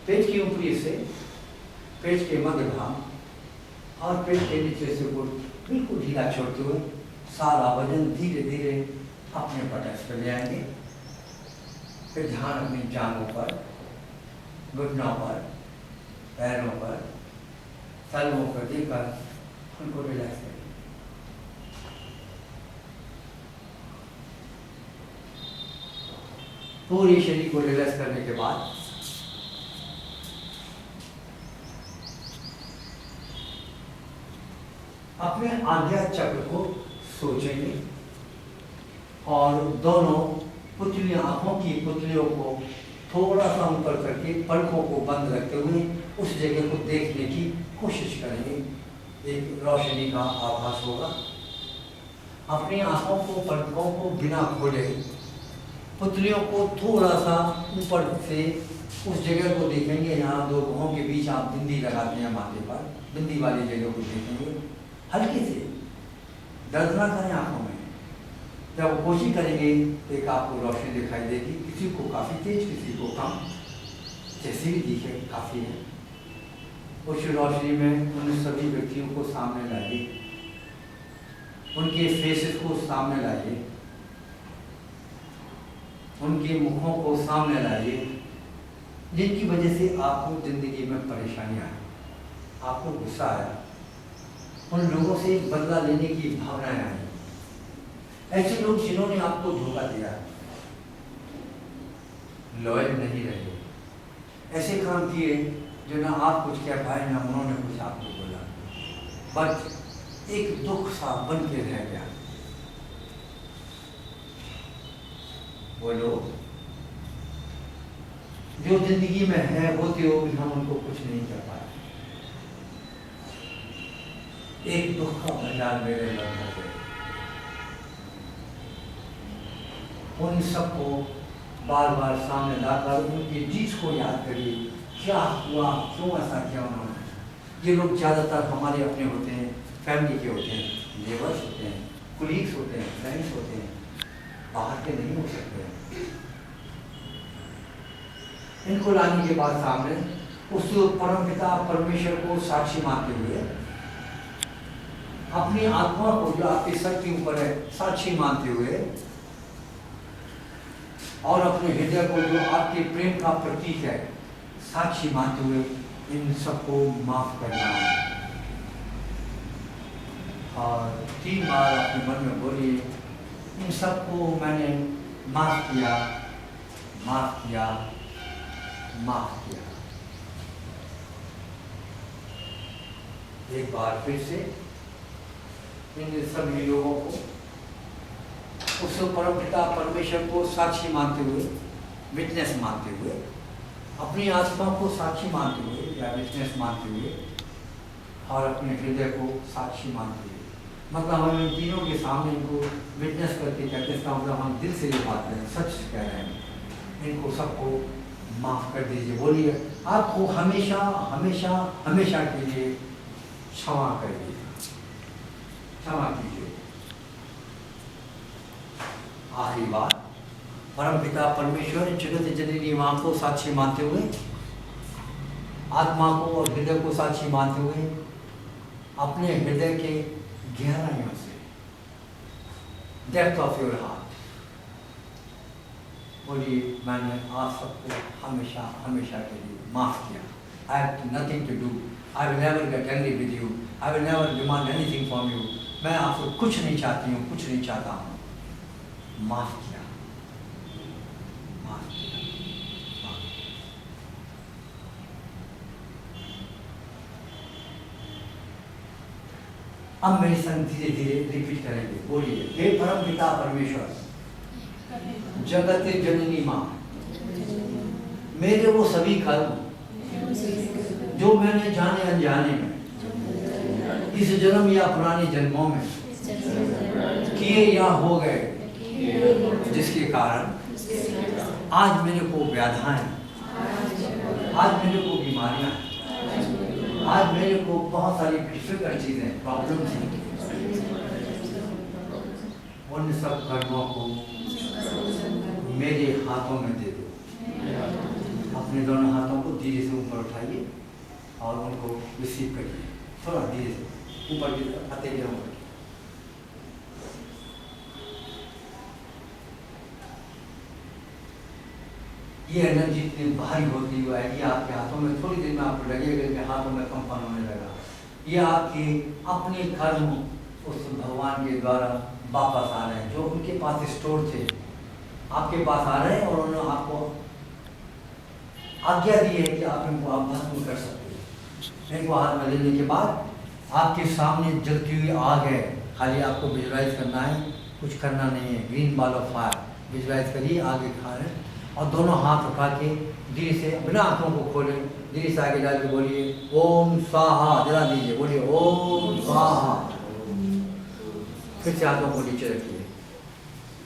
पेट के ऊपरी से, पेट के मध्य भाग और पेट के नीचे से बिल्कुल ढीला छोड़ते हुए सारा वजन धीरे धीरे अपने पटक पर ले आएंगे। फिर ध्यान अपनी जांघों पर, घुटनों पर, पैरों पर, तलवों पर देकर उनको रिलैक्स करें। पूरे शरीर को रिलैक्स करने के बाद अपने आज्ञा चक्र को सोचेंगे और दोनों पुतलियां, आंखों की पुतलियों को थोड़ा सा ऊपर करके पलकों को बंद रखते हुए उस जगह को देखने की कोशिश करेंगे। एक रोशनी का आभास होगा। अपनी आंखों को, पलकों को बिना खोले पुतलियों को थोड़ा सा ऊपर से उस जगह को देखेंगे। यहाँ दो भुवों के बीच आप बिंदी लगाते हैं माथे पर, बिंदी वाली जगह को देखेंगे। हल्के से दर्द ना करें आंखों में। जब कोशिश करेंगे तो एक आपको रोशनी दिखाई देगी, किसी को काफ़ी तेज, किसी को कम, जैसी भी दिखे काफ़ी है। उस रोशनी में उन सभी व्यक्तियों को सामने लाइए, उनके फेसेस को सामने लाइए, उनके मुखों को सामने लाइए, जिनकी वजह से आपको जिंदगी में परेशानियां हैं, आपको गुस्सा आया, उन लोगों से बदला लेने की भावनाएं आई। ऐसे लोग जिन्होंने आपको धोखा दिया, लॉयल नहीं रहे, ऐसे काम किए जो ना आप कुछ कह पाए ना उन्होंने कुछ आपको बोला, बस एक दुख सा बन के रह गया। वो लोग जो जिंदगी में है, होते हो भी हम उनको कुछ नहीं कर पाए। एक दुख का भंडार मेरे मन हो गए। उन सबको बार बार सामने लाकर उनकी चीज को याद करिए, क्या हुआ, क्यों ऐसा किया उन्होंने। ये लोग ज़्यादातर हमारे अपने होते हैं, फैमिली के होते हैं, नेबर्स होते हैं, कुलीग्स होते हैं, फ्रेंड्स होते हैं, बाहर के नहीं हो सकते। इनको लाने के बाद सामने उस परमपिता परमेश्वर को साक्षी मानते हुए, अपनी आत्मा को जो आपके सर के ऊपर है साक्षी मानते हुए, और अपने हृदय को जो आपके प्रेम का प्रतीक है साक्षी मानते हुए इन सबको माफ करना है। और 3 बार अपने मन में बोलिए, इन सबको मैंने माफ किया, माफ किया, माफ किया। एक बार फिर से इन सभी लोगों को उस परमपिता परमेश्वर को साक्षी मानते हुए, विटनेस मानते हुए, अपनी आत्मा को साक्षी मानते हुए या विटनेस मानते हुए, और अपने हृदय को साक्षी मानते हुए, मतलब हम इन तीनों के सामने इनको विटनेस करके कहते हैं, मतलब हम दिल से ये बात करें, सच कह रहे हैं, इनको सबको माफ कर दीजिए। बोलिए, आपको हमेशा हमेशा हमेशा के लिए क्षमा कर दीजिए, क्षमा कीजिए। आखिरी बात, परमपिता परमेश्वर जगत जननी मां को साक्षी मानते हुए, आत्मा को और हृदय को साक्षी मानते हुए, अपने हृदय के गहराइयों से, डेप्थ ऑफ योर हार्ट, बोलिए, मैंने आप सबको हमेशा हमेशा के लिए माफ किया। I have nothing to do. I will never get angry with you. I will never demand anything from you. मैं आपसे कुछ नहीं चाहती हूँ, कुछ नहीं चाहता हूँ। माफ किया, माफ किया, माफ किया। अब मेरे संग धीरे धीरे रिपीट करेंगे। बोलिए, हे परम पिता परमेश्वर, जगत जननी मां, मेरे वो सभी कर्म जो मैंने जाने अनजाने में इस जन्म या पुराने जन्मों में किए या हो गए, जिसके कारण आज मेरे को व्याधाएं, आज मेरे को बीमारियां, आज मेरे को बहुत सारी डिफिकल्ट चीजें, प्रॉब्लम्स हैं, उन सब कर्मों को मेरे हाथों में दे दो, अपने अपने दोनों हाथों को धीरे से ऊपर उठाइए और उनको रिसीव करिए, थोड़ा धीरे से ऊपर की तरफ आते गए ऊपर। ये एनर्जी इतनी भारी होती हुई आएगी आपके हाथों में, थोड़ी देर में आपको लगेगा कि हाथों में कंपन होने लगा। ये आपके अपने कर्म उस भगवान के द्वारा वापस आ रहे हैं, जो उनके पास स्टोर थे आपके पास आ रहे हैं, और उन्होंने आपको आज्ञा दी है कि आप इनको आप भस्म कर सकते हैं। इनको हाथ में लेने के बाद आपके सामने जलती हुई आग है, खाली आपको विजुलाइज करना है, कुछ करना नहीं है। Green ball of fire visualize करिए, आगे खा रहे हैं, और दोनों हाथ उठा के धीरे से बिना आंखों को खोले धीरे से आगे जाके बोलिए ओम स्वाहा, जला दीजिए, बोलिए ओम स्वाहा। फिर से हाथों को नीचे रखिए,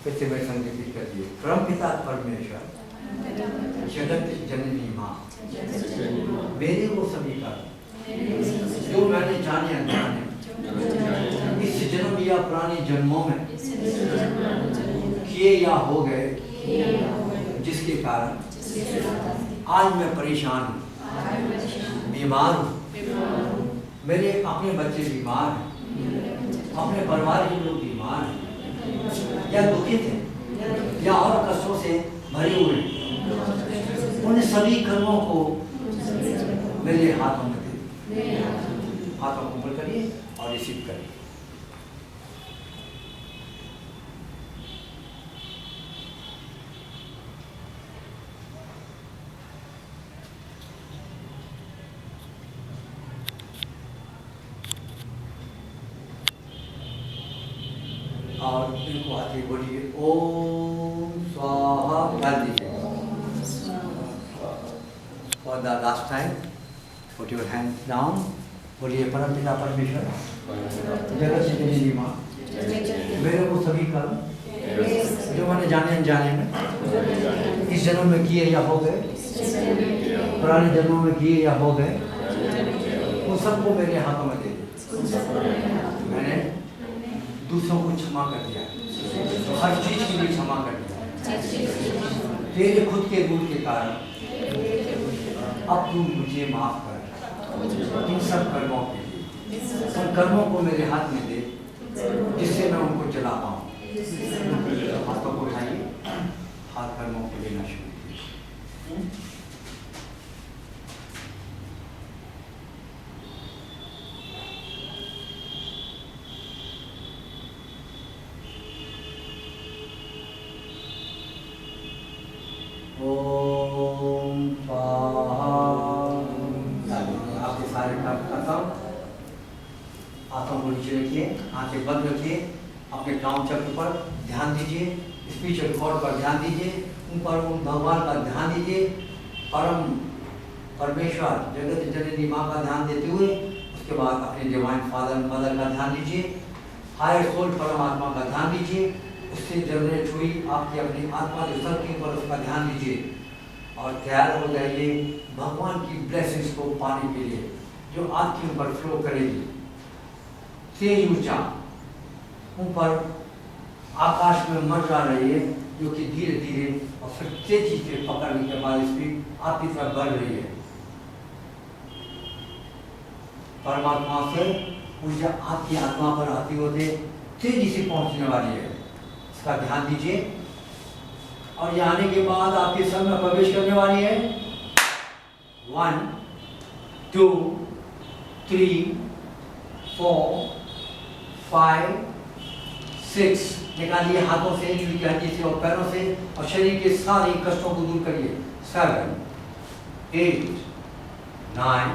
फिर से मेरे संग रिपीट कर दिए। परमपिता परमेश्वर जगत जननी माँ, मेरे वो सभी का जो मैंने जाने अनजाने इस जन्म या पुराने जन्मों में किए या हो गए, जिसके कारण आज मैं परेशान हूँ, बीमार हूँ, मेरे अपने बच्चे बीमार हैं, अपने परिवार के लोग बीमार हैं या दुखित हैं या और कष्टों से भरे हुए हैं, उन सभी कर्मों को मेरे हाथों में दे, हाथों को ऊपर करिए और रिसीव करिए। और इनको आते बोलिए ओम स्वाहा, डाल दीजिए। For the last time, put your hands down. बोलिए परमपिता परमेश्वर जगत जननी माँ, मेरे को सभी कर्म जो मैंने जाने अनजाने में इस जन्म में किए या हो गए, पुराने जन्मों में किए या हो गए, उन सबको मेरे हाथों में दे दो। मैंने दूसरों को क्षमा कर दिया, हर चीज के लिए क्षमा कर दिया, तेरे खुद के गुण के कारण अब तू मुझे माफ कर इन सब कर्मों के लिए, उन कर्मों को मेरे हाथ में दे जिससे मैं उनको जला पाऊँ। हाथों को उठाइए, हाथ कर्मों को लेना शुरू कीजिए। ओम स्वाहा, आपके सारे काम खत्म। हाथों को नीचे रखिए, आंखें बंद रखिए, अपने क्राउन चक्र पर ध्यान दीजिए, स्पिरिचुअल गॉड पर ध्यान दीजिए, उन पर उन भगवान का ध्यान दीजिए, परम परमेश्वर जगत जननी माँ का ध्यान देते हुए उसके बाद अपने डिवाइन फादर मदर का ध्यान दीजिए, हायर सोल परमात्मा का ध्यान दीजिए, उससे जनरेट हुई आपकी अपनी आत्मा जो सबके ऊपर उसका ध्यान दीजिए और तैयार हो जाइए भगवान की ब्लेसिंग्स को पाने के लिए जो आपके ऊपर फ्लो करेगी। तेज ऊर्जा ऊपर आकाश में मंडरा रही है, जो कि धीरे धीरे और फिर तेजी से पकड़ने के बाद स्पीड आपकी तरफ बढ़ रही है। परमात्मा से ऊर्जा आपकी आत्मा पर आती होते तेजी से पहुंचने वाली है, इसका ध्यान दीजिए। और ये आने के बाद आपके सब में प्रवेश करने वाली है। 1 2 3 4 5 6 निकालिए हाथों से, रीढ़ की हड्डी से और पैरों से, और शरीर के सारे कष्टों को दूर करिए। 7 8 9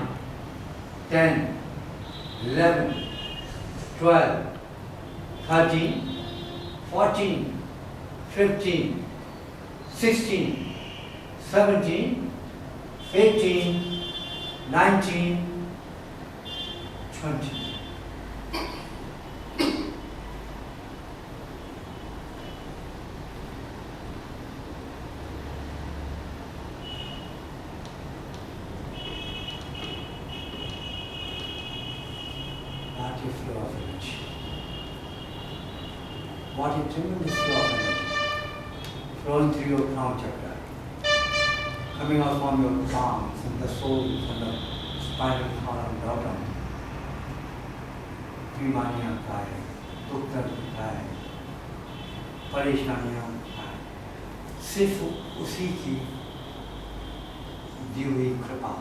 10 11 12 13 14 15 16 17 18 19 20 flow of energy. What a tremendous flow of energy flowing through your crown chakra, coming out from your palm, from the soul, from the spinal column down, बीमारियां का है, दुख दर्द का है, परेशानियां का है, सिर्फ उसी की दी हुई कृपा